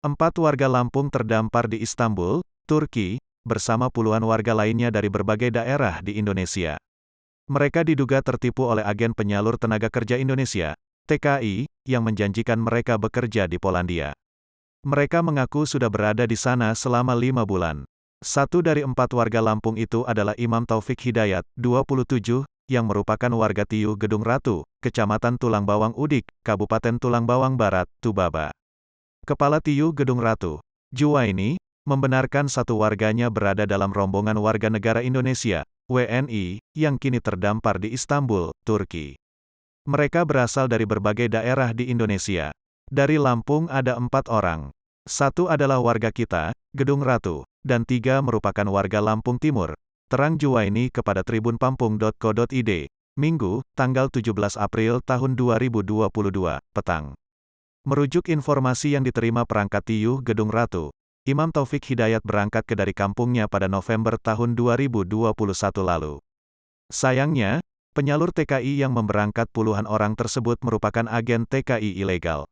4 warga Lampung terdampar di Istanbul, Turki, bersama puluhan warga lainnya dari berbagai daerah di Indonesia. Mereka diduga tertipu oleh agen penyalur tenaga kerja Indonesia, TKI, yang menjanjikan mereka bekerja di Polandia. Mereka mengaku sudah berada di sana selama 5 bulan. Satu dari 4 warga Lampung itu adalah Imam Taufik Hidayat, 27, yang merupakan warga Tiu Gedung Ratu, Kecamatan Tulang Bawang Udik, Kabupaten Tulang Bawang Barat, Tubaba. Kepala Tiu Gedung Ratu, Juwaini, membenarkan satu warganya berada dalam rombongan warga negara Indonesia, WNI, yang kini terdampar di Istanbul, Turki. Mereka berasal dari berbagai daerah di Indonesia. Dari Lampung ada 4 orang. Satu adalah warga kita, Gedung Ratu, dan 3 merupakan warga Lampung Timur. Terang Juwaini kepada tribunpampung.co.id, Minggu, tanggal 17 April tahun 2022, petang. Merujuk informasi yang diterima perangkat Tiu Gedung Ratu, Imam Taufik Hidayat berangkat ke dari kampungnya pada November tahun 2021 lalu. Sayangnya, penyalur TKI yang memberangkat puluhan orang tersebut merupakan agen TKI ilegal.